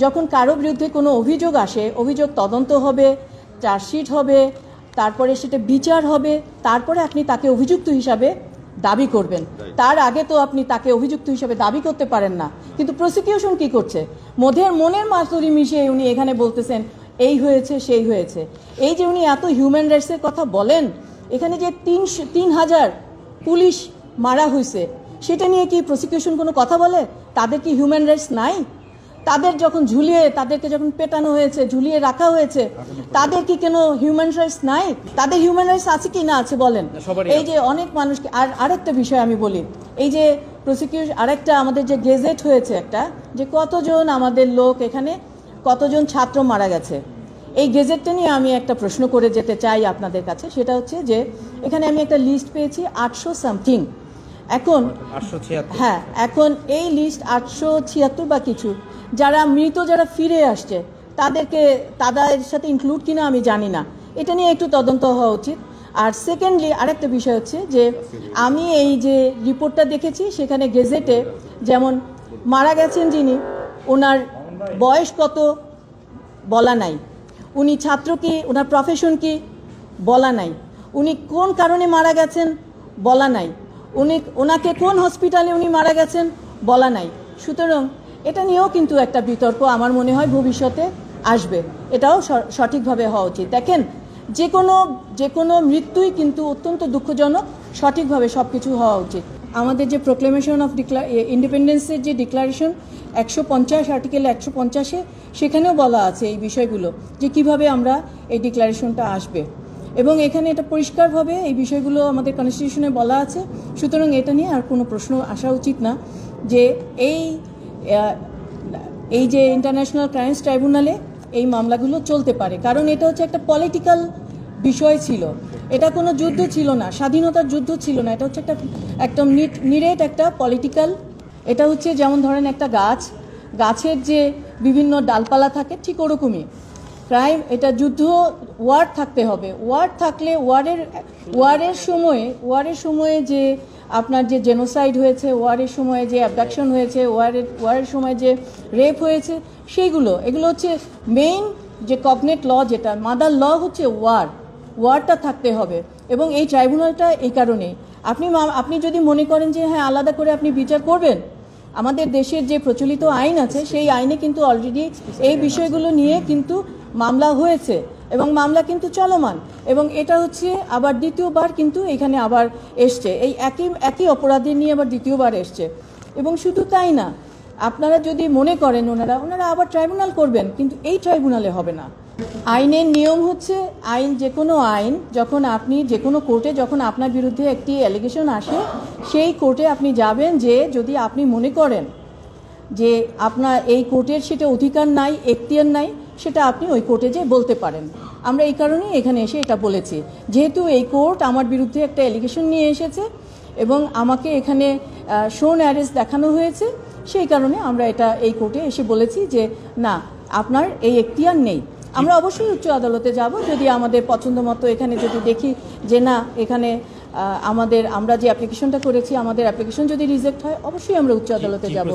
যখন কারো বিরুদ্ধে কোনো অভিযোগ আসে, অভিযোগ তদন্ত হবে, চার্জশিট হবে, তারপরে সেটা বিচার হবে, তারপরে আপনি তাকে অভিযুক্ত হিসাবে দাবি করবেন। তার আগে তো আপনি তাকে অভিযুক্ত হিসাবে দাবি করতে পারেন না। কিন্তু প্রসিকিউশন কি করছে? মনের মাধুরী মিশিয়ে উনি এখানে বলতেছেন এই হয়েছে সেই হয়েছে। এই যে উনি এত হিউম্যান রাইটসের কথা বলেন, এখানে যে 3,000 পুলিশ মারা হয়েছে সেটা নিয়ে কি প্রসিকিউশন কোনো কথা বলে? তাদের কি হিউম্যান রাইটস নাই? তাদের যখন তাদেরকে যখন পেটানো হয়েছে, ঝুলিয়ে রাখা হয়েছে, তাদের কি কোনো হিউম্যান রাইটস নাই? তাদের হিউম্যান রাইটস আছে কি না আছে বলেন। এই যে অনেক মানুষকে, আরেকটা বিষয় আমি বলি, এই যে প্রসিকিউশন আরেকটা আমাদের যে গেজেট হয়েছে একটা, যে কতজন আমাদের লোক এখানে, কতজন ছাত্র মারা গেছে, এই গেজেটটা নিয়ে আমি একটা প্রশ্ন করে যেতে চাই আপনাদের কাছে। সেটা হচ্ছে যে এখানে আমি একটা লিস্ট পেয়েছি 800 সামথিং। এখন হ্যাঁ, এখন এই লিস্ট 876 বা কিছু, যারা মৃত, যারা ফিরে আসছে, তাদের সাথে ইনক্লুড কিনা আমি জানি না। এটা নিয়ে একটু তদন্ত হওয়া উচিত। আর সেকেন্ডলি আরেকটা বিষয় হচ্ছে যে আমি এই যে রিপোর্টটা দেখেছি, সেখানে গেজেটে যেমন মারা গেছেন যিনি, ওনার বয়স কত বলা নাই, উনি ছাত্র কি, ওনার প্রফেশন কি বলা নাই, উনি কোন কারণে মারা গেছেন বলা নাই, ওনাকে কোন হসপিটালে উনি মারা গেছেন বলা নাই। সুতরাং এটা নিয়েও কিন্তু একটা বিতর্ক আমার মনে হয় ভবিষ্যতে আসবে। এটাও সঠিকভাবে হওয়া উচিত। দেখেন, যে কোনো মৃত্যুই কিন্তু অত্যন্ত দুঃখজনক, সঠিকভাবে সব কিছু হওয়া উচিত। আমাদের যে প্রোক্লেমেশন অফ ইন্ডিপেন্ডেন্সের যে ডিক্লারেশন 150 আর্টিকেল 150-এ, সেখানেও বলা আছে এই বিষয়গুলো, যে কিভাবে আমরা এই ডিক্লারেশনটা আসবে, এবং এখানে এটা পরিষ্কারভাবে এই বিষয়গুলো আমাদের কনস্টিটিউশনে বলা আছে। সুতরাং এটা নিয়ে আর কোনো প্রশ্ন আসা উচিত না যে এই যে ইন্টারন্যাশনাল ক্রাইমস ট্রাইব্যুনালে এই মামলাগুলো চলতে পারে, কারণ এটা হচ্ছে একটা পলিটিক্যাল বিষয় ছিল। এটা কোনো যুদ্ধ ছিল না, স্বাধীনতার যুদ্ধ ছিল না। এটা হচ্ছে একদম নিরেট একটা পলিটিক্যাল। এটা হচ্ছে যেমন ধরেন একটা গাছের যে বিভিন্ন ডালপালা থাকে, ঠিক ওরকমই ক্রাইম। এটা যুদ্ধ, ওয়ার থাকতে হবে। ওয়ার থাকলে ওয়ারের সময়ে যে আপনার যে জেনোসাইড হয়েছে, ওয়ারের সময়ে যে অ্যাবডাকশন হয়েছে, ওয়ারের সময় যে রেপ হয়েছে, এগুলো হচ্ছে মেইন যে কগনেট ল, যেটা মাদার ল হচ্ছে ওয়ারটা থাকতে হবে। এবং এই ট্রাইব্যুনালটা এই কারণেই, আপনি যদি মনে করেন যে হ্যাঁ আলাদা করে আপনি বিচার করবেন, আমাদের দেশের যে প্রচলিত আইন আছে সেই আইনে কিন্তু অলরেডি এই বিষয়গুলো নিয়ে কিন্তু মামলা হয়েছে এবং মামলা কিন্তু চলমান। এবং এটা হচ্ছে আবার দ্বিতীয়বার কিন্তু এখানে আবার এসছে, এই একই অপরাধী নিয়ে আবার দ্বিতীয়বার এসছে। এবং শুধু তাই না, আপনারা যদি মনে করেন ওনারা আবার ট্রাইব্যুনাল করবেন, কিন্তু এই ট্রাইব্যুনালে হবে না। আইনের নিয়ম হচ্ছে, যে কোনো আইন যখন আপনি যে কোনো কোর্টে যখন আপনার বিরুদ্ধে একটি অ্যালিগেশন আসে, সেই কোর্টে আপনি যাবেন যে যদি আপনি মনে করেন যে আপনার এই কোর্টের সেটা অধিকার নাই, এখতিয়ার নাই, সেটা আপনি ওই কোর্টে যে বলতে পারেন। আমরা এই কারণেই এখানে এসে এটা বলেছি, যেহেতু এই কোর্ট আমার বিরুদ্ধে একটা অ্যালিগেশন নিয়ে এসেছে এবং আমাকে এখানে শোন অ্যারেস্ট দেখানো হয়েছে, সেই কারণে আমরা এই কোর্টে এসে বলেছি যে না, আপনার এই এখতিয়ার নেই। আমরা অবশ্যই উচ্চ আদালতে যাব যদি আমাদের পছন্দ মতো, এখানে যদি দেখি যে না, এখানে আমরা যে অ্যাপ্লিকেশনটা করেছি, আমাদের অ্যাপ্লিকেশন যদি রিজেক্ট হয়, অবশ্যই আমরা উচ্চ আদালতে যাব।